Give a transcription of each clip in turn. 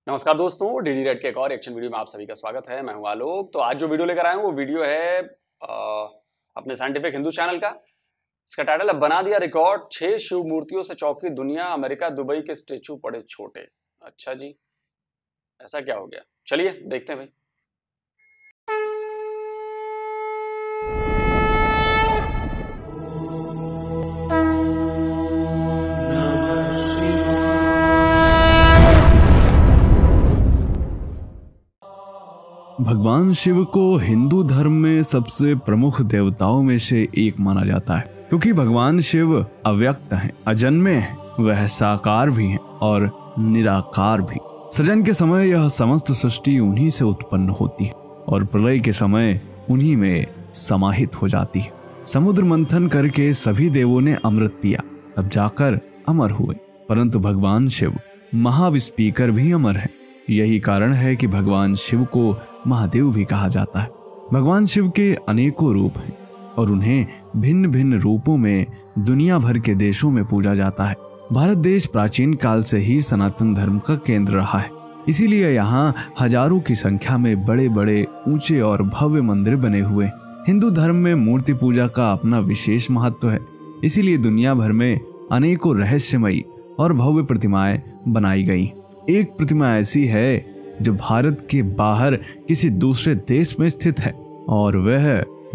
नमस्कार दोस्तों, DD red के एक और एक्शन वीडियो में आप सभी का स्वागत है। मैं हूं आलोक। तो आज जो वीडियो लेकर आया हूं वो वीडियो है अपने साइंटिफिक हिंदू चैनल का। इसका टाइटल है बना दिया रिकॉर्ड, 6 शिव मूर्तियों से चौंकी दुनिया, अमेरिका दुबई के स्टेचू पड़े छोटे। अच्छा जी, ऐसा क्या हो गया? चलिए देखते हैं भाई। भगवान शिव को हिंदू धर्म में सबसे प्रमुख देवताओं में से एक माना जाता है, क्योंकि भगवान शिव अव्यक्त हैं, अजन्मे हैं, वह साकार भी हैं और निराकार भी। सृजन के समय यह समस्त सृष्टि उन्हीं से उत्पन्न होती है और प्रलय के समय उन्हीं में समाहित हो जाती है। समुद्र मंथन करके सभी देवों ने अमृत पिया, तब जाकर अमर हुए, परंतु भगवान शिव महाविस्पीकर भी अमर है। यही कारण है कि भगवान शिव को महादेव भी कहा जाता है। भगवान शिव के अनेकों रूप हैं और उन्हें भिन्न भिन्न रूपों में दुनिया भर के देशों में पूजा जाता है। भारत देश प्राचीन काल से ही सनातन धर्म का केंद्र रहा है, इसीलिए यहाँ हजारों की संख्या में बड़े बड़े ऊंचे और भव्य मंदिर बने हुए। हिंदू धर्म में मूर्ति पूजा का अपना विशेष महत्व है, इसीलिए दुनिया भर में अनेकों रहस्यमयी और भव्य प्रतिमाएं बनाई गई। एक प्रतिमा ऐसी है जो भारत के बाहर किसी दूसरे देश में स्थित है और वह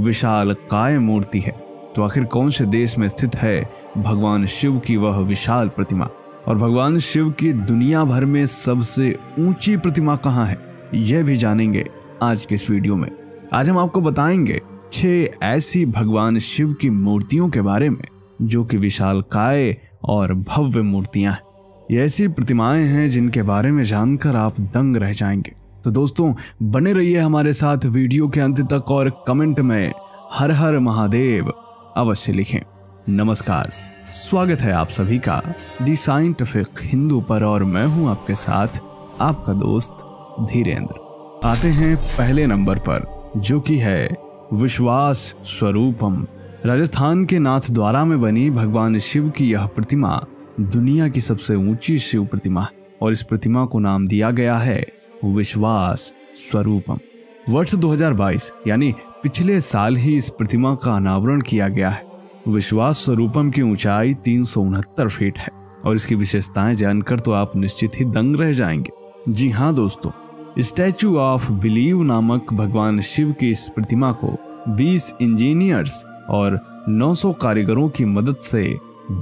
विशालकाय मूर्ति है। तो आखिर कौन से देश में स्थित है भगवान शिव की वह विशाल प्रतिमा, और भगवान शिव की दुनिया भर में सबसे ऊंची प्रतिमा कहाँ है, यह भी जानेंगे आज के इस वीडियो में। आज हम आपको बताएंगे 6 ऐसी भगवान शिव की मूर्तियों के बारे में जो कि विशालकाय और भव्य मूर्तियां हैं। ये ऐसी प्रतिमाएं हैं जिनके बारे में जानकर आप दंग रह जाएंगे। तो दोस्तों बने रहिए हमारे साथ वीडियो के अंत तक और कमेंट में हर हर महादेव अवश्य लिखें। नमस्कार, स्वागत है आप सभी का दी साइंटिफिक हिंदू पर और मैं हूं आपके साथ आपका दोस्त धीरेन्द्र। आते हैं पहले नंबर पर, जो कि है विश्वास स्वरूपम। राजस्थान के नाथद्वारा में बनी भगवान शिव की यह प्रतिमा दुनिया की सबसे ऊंची शिव प्रतिमा है और इस प्रतिमा को नाम दिया गया है विश्वास स्वरूपम। वर्ष 2022 यानी पिछले साल ही इस प्रतिमा का अनावरण किया गया है। विश्वास स्वरूपम की ऊंचाई 369 फीट है और इसकी विशेषताएं जानकर तो आप निश्चित ही दंग रह जाएंगे। जी हाँ दोस्तों, स्टैचू ऑफ बिलीव नामक भगवान शिव की इस प्रतिमा को 20 इंजीनियर्स और 900 कारीगरों की मदद से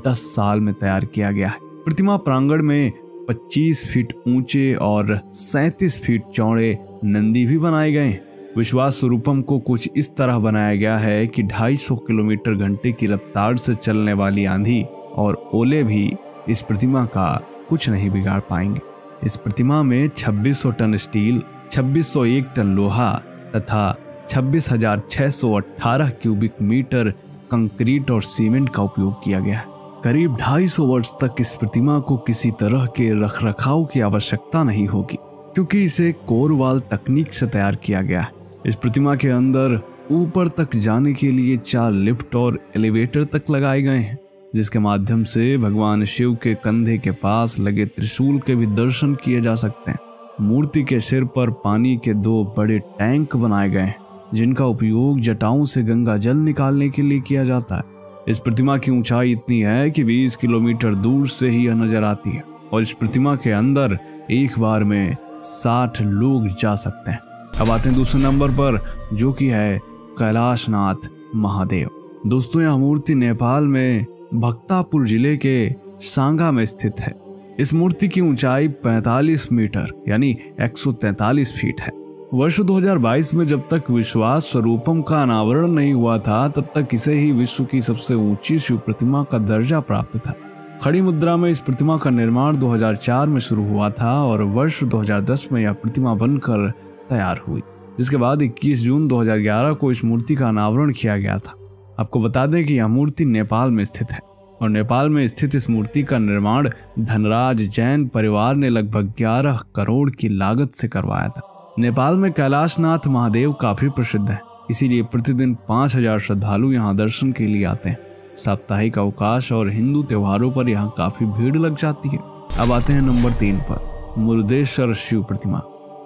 10 साल में तैयार किया गया है। प्रतिमा प्रांगण में 25 फीट ऊंचे और 37 फीट चौड़े नंदी भी बनाए गए हैं। विश्वास स्वरूपम को कुछ इस तरह बनाया गया है कि 250 किलोमीटर घंटे की रफ्तार से चलने वाली आंधी और ओले भी इस प्रतिमा का कुछ नहीं बिगाड़ पाएंगे। इस प्रतिमा में 2600 टन स्टील, 2601 टन लोहा तथा 26,618 क्यूबिक मीटर कंक्रीट और सीमेंट का उपयोग किया गया है। करीब 250 वर्ष तक इस प्रतिमा को किसी तरह के रखरखाव की आवश्यकता नहीं होगी, क्योंकि इसे कोरवाल तकनीक से तैयार किया गया है। इस प्रतिमा के अंदर ऊपर तक जाने के लिए 4 लिफ्ट और एलिवेटर तक लगाए गए हैं, जिसके माध्यम से भगवान शिव के कंधे के पास लगे त्रिशूल के भी दर्शन किए जा सकते हैं। मूर्ति के सिर पर पानी के 2 बड़े टैंक बनाए गए हैं, जिनका उपयोग जटाओं से गंगा जल निकालने के लिए किया जाता है। इस प्रतिमा की ऊंचाई इतनी है कि 20 किलोमीटर दूर से ही यह नजर आती है और इस प्रतिमा के अंदर एक बार में 60 लोग जा सकते हैं। अब आते हैं दूसरे नंबर पर, जो कि है कैलाशनाथ महादेव। दोस्तों यह मूर्ति नेपाल में भक्तापुर जिले के सांगा में स्थित है। इस मूर्ति की ऊंचाई 45 मीटर यानी 143 फीट है। वर्ष 2022 में जब तक विश्वास स्वरूपम का अनावरण नहीं हुआ था, तब तक इसे ही विश्व की सबसे ऊंची शिव प्रतिमा का दर्जा प्राप्त था। खड़ी मुद्रा में इस प्रतिमा का निर्माण 2004 में शुरू हुआ था और वर्ष 2010 में यह प्रतिमा बनकर तैयार हुई, जिसके बाद 21 जून 2011 को इस मूर्ति का अनावरण किया गया था। आपको बता दें कि यह मूर्ति नेपाल में स्थित है और नेपाल में स्थित इस मूर्ति का निर्माण धनराज जैन परिवार ने लगभग 11 करोड़ की लागत से करवाया था। नेपाल में कैलाशनाथ महादेव काफी प्रसिद्ध है, इसीलिए प्रतिदिन 5000 श्रद्धालु यहाँ दर्शन के लिए आते हैं। साप्ताहिक अवकाश और हिंदू त्योहारों पर यहाँ काफी भीड़ लग जाती है। अब आते हैं नंबर 3 पर, मुरुदेश्वर शिव प्रतिमा।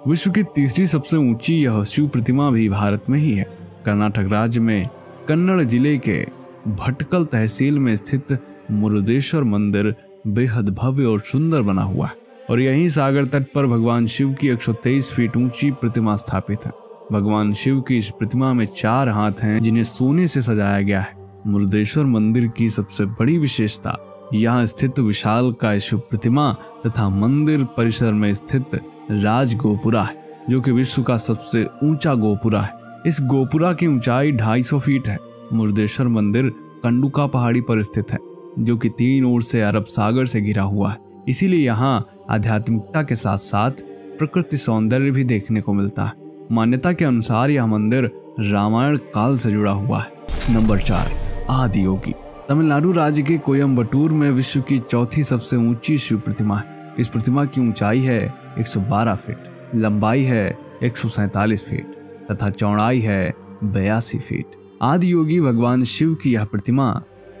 विश्व की तीसरी सबसे ऊंची यह शिव प्रतिमा भी भारत में ही है। कर्नाटक राज्य में कन्नड़ जिले के भटकल तहसील में स्थित मुरुदेश्वर मंदिर बेहद भव्य और सुंदर बना हुआ है और यहीं सागर तट पर भगवान शिव की 123 फीट ऊंची प्रतिमा स्थापित है। भगवान शिव की इस प्रतिमा में 4 हाथ हैं जिन्हें सोने से सजाया गया है। मुरुदेश्वर मंदिर की सबसे बड़ी विशेषता यहाँ स्थित विशालकाय शिव प्रतिमा तथा मंदिर परिसर में स्थित राज गोपुरा है, जो कि विश्व का सबसे ऊंचा गोपुरा है। इस गोपुरा की ऊंचाई 250 फीट है। मुरुदेश्वर मंदिर कंडुका पहाड़ी पर स्थित है, जो कि 3 ओर से अरब सागर से घिरा हुआ है। इसीलिए यहाँ आध्यात्मिकता के साथ साथ प्रकृति सौंदर्य भी देखने को मिलता है। मान्यता के अनुसार यह मंदिर रामायण काल से जुड़ा हुआ है। नंबर 4, आदि योगी। तमिलनाडु राज्य के कोयम्बटूर में विश्व की चौथी सबसे ऊंची शिव प्रतिमा है। इस प्रतिमा की ऊंचाई है 112 फीट, लंबाई है 147 फीट तथा चौड़ाई है 82 फीट। आदि योगी भगवान शिव की यह प्रतिमा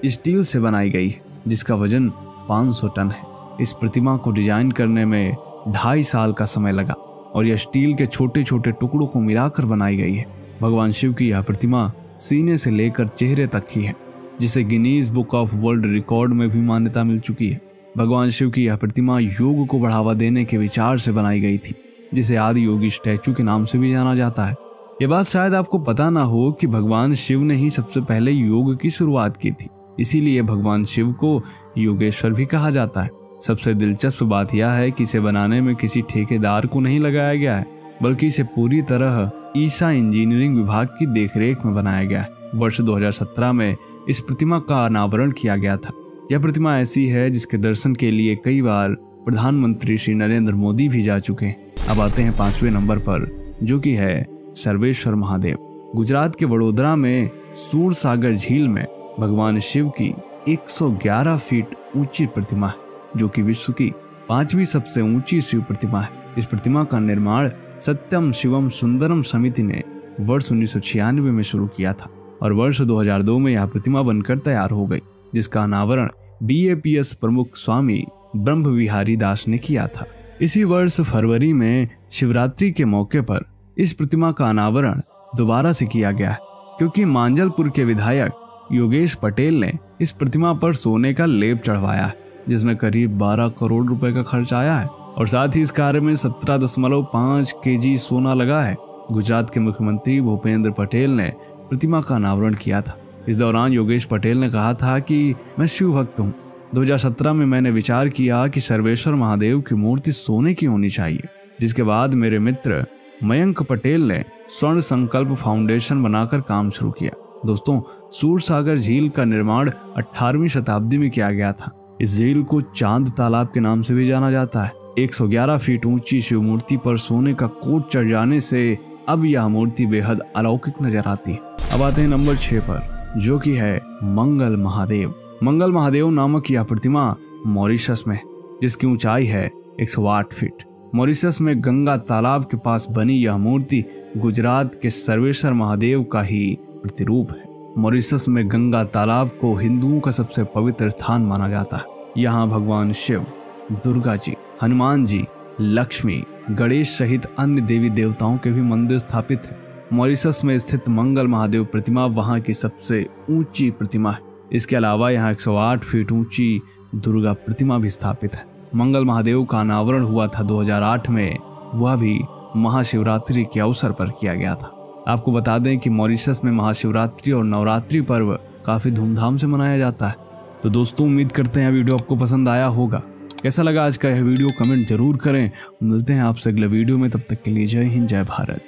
स्टील से बनाई गई है, जिसका वजन 500 टन है। इस प्रतिमा को डिजाइन करने में 2.5 साल का समय लगा और यह स्टील के छोटे छोटे टुकड़ों को मिलाकर बनाई गई है। भगवान शिव की यह प्रतिमा सीने से लेकर चेहरे तक की है, जिसे Guinness book of world record में भी मान्यता मिल चुकी है। भगवान शिव की यह प्रतिमा योग को बढ़ावा देने के विचार से बनाई गई थी, जिसे आदि योगी स्टैचू के नाम से भी जाना जाता है। ये बात शायद आपको पता ना हो कि भगवान शिव ने ही सबसे पहले योग की शुरुआत की थी, इसीलिए भगवान शिव को योगेश्वर भी कहा जाता है। सबसे दिलचस्प बात यह है कि इसे बनाने में किसी ठेकेदार को नहीं लगाया गया है, बल्कि इसे पूरी तरह ईसा इंजीनियरिंग विभाग की देखरेख में बनाया गया है। वर्ष 2017 में इस प्रतिमा का अनावरण किया गया था। यह प्रतिमा ऐसी है जिसके दर्शन के लिए कई बार प्रधानमंत्री श्री नरेंद्र मोदी भी जा चुके हैं। अब आते हैं 5वें नंबर पर, जो कि है सर्वेश्वर महादेव। गुजरात के वडोदरा में सूरसागर झील में भगवान शिव की 111 फीट ऊंची प्रतिमा है, जो कि विश्व की 5वीं सबसे ऊंची शिव प्रतिमा है। इस प्रतिमा का निर्माण सत्यम शिवम सुंदरम समिति ने वर्ष 1996 में शुरू किया था और वर्ष 2002 में यह प्रतिमा बनकर तैयार हो गई, जिसका अनावरण BAPS प्रमुख स्वामी ब्रह्म विहारी दास ने किया था। इसी वर्ष फरवरी में शिवरात्रि के मौके पर इस प्रतिमा का अनावरण दोबारा से किया गया है, क्योंकि मांजलपुर के विधायक योगेश पटेल ने इस प्रतिमा पर सोने का लेप चढ़वाया है, जिसमें करीब 12 करोड़ रुपए का खर्च आया है और साथ ही इस कार्य में 17.5 kg सोना लगा है। गुजरात के मुख्यमंत्री भूपेंद्र पटेल ने प्रतिमा का अनावरण किया था। इस दौरान योगेश पटेल ने कहा था कि मैं शिव भक्त हूँ। 2017 में मैंने विचार किया कि सर्वेश्वर महादेव की मूर्ति सोने की होनी चाहिए, जिसके बाद मेरे मित्र मयंक पटेल ने स्वर्ण संकल्प फाउंडेशन बनाकर काम शुरू किया। दोस्तों, सूरसागर झील का निर्माण 18वीं शताब्दी में किया गया था। इस झील को चांद तालाब के नाम से भी जाना जाता है। 111 फीट ऊंची शिव मूर्ति पर सोने का कोट चढ़ जाने से अब यह मूर्ति बेहद अलौकिक नजर आती है। अब आते हैं नंबर 6 पर, जो कि है मंगल महादेव। मंगल महादेव नामक यह प्रतिमा मॉरिशस में, जिसकी ऊंचाई है 108 फीट। मॉरिशस में गंगा तालाब के पास बनी यह मूर्ति गुजरात के सर्वेश्वर महादेव का ही प्रतिरूप है। मॉरिशस में गंगा तालाब को हिंदुओं का सबसे पवित्र स्थान माना जाता है। यहाँ भगवान शिव, दुर्गा जी, हनुमान जी, लक्ष्मी, गणेश सहित अन्य देवी देवताओं के भी मंदिर स्थापित है। मॉरिशस में स्थित मंगल महादेव प्रतिमा वहाँ की सबसे ऊंची प्रतिमा है। इसके अलावा यहाँ 108 फीट ऊंची दुर्गा प्रतिमा भी स्थापित है। मंगल महादेव का अनावरण हुआ था 2008 में, वह भी महाशिवरात्रि के अवसर पर किया गया था। आपको बता दें कि मॉरिशस में महाशिवरात्रि और नवरात्रि पर्व काफी धूमधाम से मनाया जाता है। तो दोस्तों, उम्मीद करते हैं वीडियो आपको पसंद आया होगा। कैसा लगा आज का यह वीडियो कमेंट जरूर करें। मिलते हैं आपसे अगले वीडियो में, तब तक के लिए जय हिंद, जय भारत,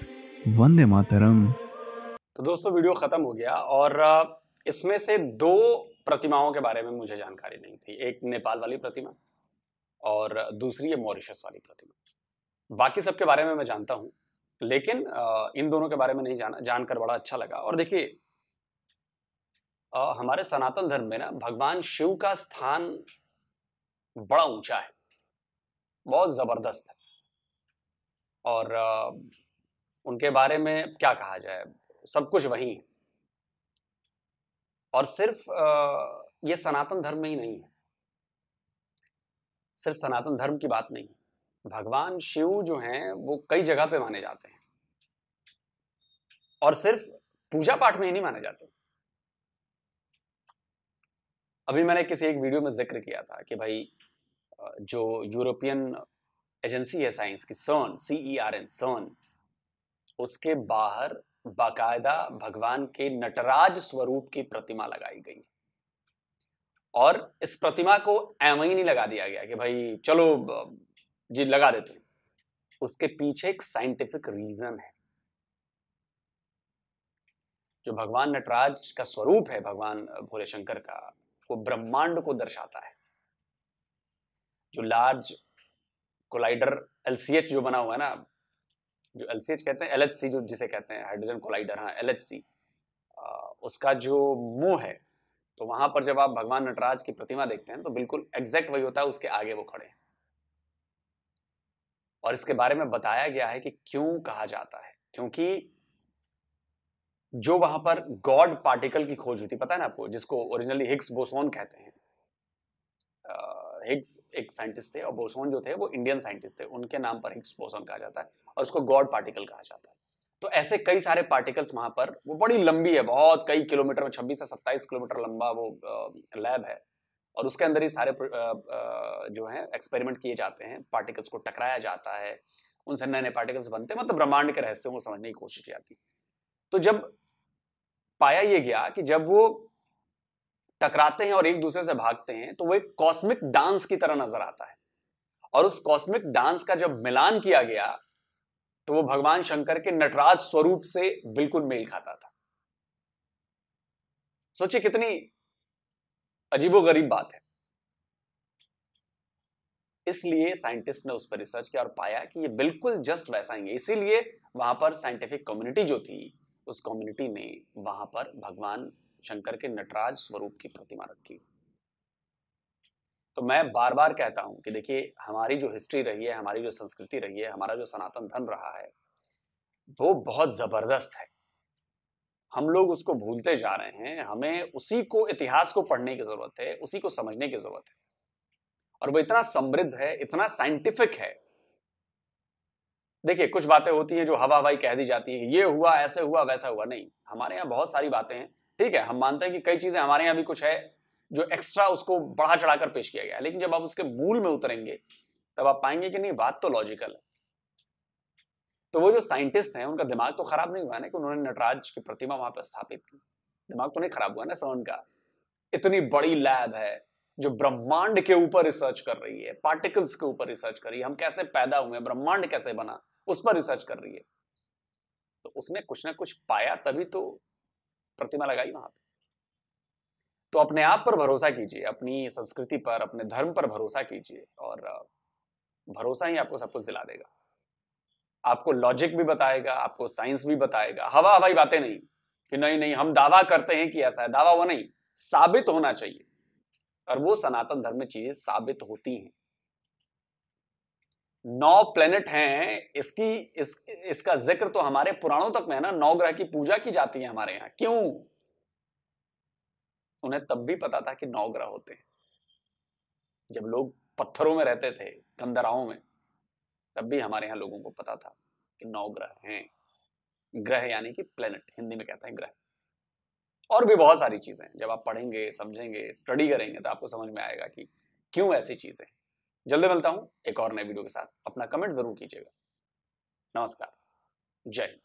वंदे मातरम। तो दोस्तों, वीडियो खत्म हो गया और इसमें से 2 प्रतिमाओं के बारे में मुझे जानकारी नहीं थी। एक नेपाल वाली प्रतिमा और दूसरी है मॉरिशस वाली प्रतिमा। बाकी सबके बारे में मैं जानता हूं, लेकिन इन दोनों के बारे में नहीं जाना। जानकर बड़ा अच्छा लगा। और देखिए, हमारे सनातन धर्म में ना भगवान शिव का स्थान बड़ा ऊंचा है, बहुत जबरदस्त है। और उनके बारे में क्या कहा जाए, सब कुछ वही है। और सिर्फ ये सनातन धर्म में ही नहीं है, सिर्फ सनातन धर्म की बात नहीं है, भगवान शिव जो हैं वो कई जगह पे माने जाते हैं और सिर्फ पूजा पाठ में ही नहीं माने जाते। अभी मैंने किसी एक वीडियो में जिक्र किया था कि भाई जो यूरोपियन एजेंसी है साइंस की, CERN, CERN, CERN, उसके बाहर बाकायदा भगवान के नटराज स्वरूप की प्रतिमा लगाई गई और इस प्रतिमा को एवं ही नहीं लगा दिया गया कि भाई चलो जी लगा देते हैं। उसके पीछे एक साइंटिफिक रीजन है। जो भगवान नटराज का स्वरूप है, भगवान भोले शंकर का, वो ब्रह्मांड को दर्शाता है। जो लार्ज कोलाइडर LCH जो बना हुआ है ना, जो LCH कहते हैं, LHC जो जिसे कहते हैं, हाइड्रोजन कोलाइडर, हाँ LHC, उसका जो मुंह है, तो वहां पर जब आप भगवान नटराज की प्रतिमा देखते हैं तो बिल्कुल एग्जैक्ट वही होता है, उसके आगे वो खड़े हैं। और इसके बारे में बताया गया है कि क्यों कहा जाता है, क्योंकि जो वहां पर गॉड पार्टिकल की खोज हुई थी, पता है ना आपको, जिसको ओरिजिनली हिग्स बोसोन कहते हैं। हिग्स एक साइंटिस्ट थे और बोसोन जो थे वो इंडियन साइंटिस्ट थे, उनके नाम पर हिग्स बोसोन कहा जाता है और उसको गॉड पार्टिकल कहा जाता है। तो ऐसे कई सारे पार्टिकल्स वहां पर, वो बड़ी लंबी है, बहुत कई किलोमीटर में, 26 से 27 किलोमीटर लंबा वो लैब है और उसके अंदर ही सारे जो है एक्सपेरिमेंट किए जाते हैं, पार्टिकल्स को टकराया जाता है, उनसे नए नए पार्टिकल्स बनते हैं, मतलब ब्रह्मांड के रहस्यों को समझने की कोशिश की जाती है। तो जब पाया ये गया कि जब वो टकराते हैं और एक दूसरे से भागते हैं तो वो एक कॉस्मिक डांस की तरह नजर आता है और उस कॉस्मिक डांस का जब मिलान किया गया तो वो भगवान शंकर के नटराज स्वरूप से बिल्कुल मेल खाता था। सोचिए कितनी अजीबोगरीब बात है। इसलिए साइंटिस्ट ने उस पर रिसर्च किया और पाया कि ये बिल्कुल जस्ट वैसा ही है। इसीलिए वहां पर साइंटिफिक कम्युनिटी जो थी, उस कम्युनिटी ने वहां पर भगवान शंकर के नटराज स्वरूप की प्रतिमा रखी। तो मैं बार बार कहता हूं कि देखिए, हमारी जो हिस्ट्री रही है, हमारी जो संस्कृति रही है, हमारा जो सनातन धर्म रहा है, वो बहुत जबरदस्त है। हम लोग उसको भूलते जा रहे हैं। हमें उसी को, इतिहास को पढ़ने की जरूरत है, उसी को समझने की जरूरत है। और वो इतना समृद्ध है, इतना साइंटिफिक है। देखिए, कुछ बातें होती हैं जो हवा हवाई कह दी जाती है, ये हुआ, ऐसे हुआ, वैसा हुआ। नहीं, हमारे यहाँ बहुत सारी बातें हैं। ठीक है, हम मानते हैं कि कई चीजें हमारे यहाँ भी कुछ है जो एक्स्ट्रा उसको बढ़ा चढ़ाकर पेश किया गया है, लेकिन जब आप उसके मूल में उतरेंगे तब आप पाएंगे कि नहीं, बात तो लॉजिकल है। तो वो जो साइंटिस्ट हैं, उनका दिमाग तो खराब नहीं हुआ ना कि उन्होंने नटराज की प्रतिमा वहां पर स्थापित की। दिमाग तो नहीं खराब हुआ ना CERN का। इतनी बड़ी लैब है जो ब्रह्मांड के ऊपर रिसर्च कर रही है, पार्टिकल्स के ऊपर रिसर्च कर रही है, हम कैसे पैदा हुए, ब्रह्मांड कैसे बना, उस पर रिसर्च कर रही है। तो उसने कुछ ना कुछ पाया, तभी तो प्रतिमा लगाई वहां पे। तो अपने आप पर भरोसा कीजिए, अपनी संस्कृति पर, अपने धर्म पर भरोसा कीजिए और भरोसा ही आपको सब कुछ दिला देगा। आपको लॉजिक भी बताएगा, आपको साइंस भी बताएगा। हवा हवाई बातें नहीं कि नहीं नहीं हम दावा करते हैं कि ऐसा है, दावा वो नहीं, साबित होना चाहिए। और वो सनातन धर्म में चीजें साबित होती हैं। 9 प्लेनेट हैं, इसका जिक्र तो हमारे पुराणों तक में है ना। 9 ग्रह की पूजा की जाती है हमारे यहाँ। क्यों? उन्हें तब भी पता था कि 9 ग्रह होते हैं। जब लोग पत्थरों में रहते थे, कंदराओं में, तब भी हमारे यहाँ लोगों को पता था कि 9 ग्रह हैं। ग्रह यानी कि प्लेनेट, हिंदी में कहते हैं ग्रह। और भी बहुत सारी चीजें, जब आप पढ़ेंगे, समझेंगे, स्टडी करेंगे तो आपको समझ में आएगा कि क्यों ऐसी चीजें। जल्दी मिलता हूं एक और नए वीडियो के साथ। अपना कमेंट जरूर कीजिएगा। नमस्कार, जय हिंद।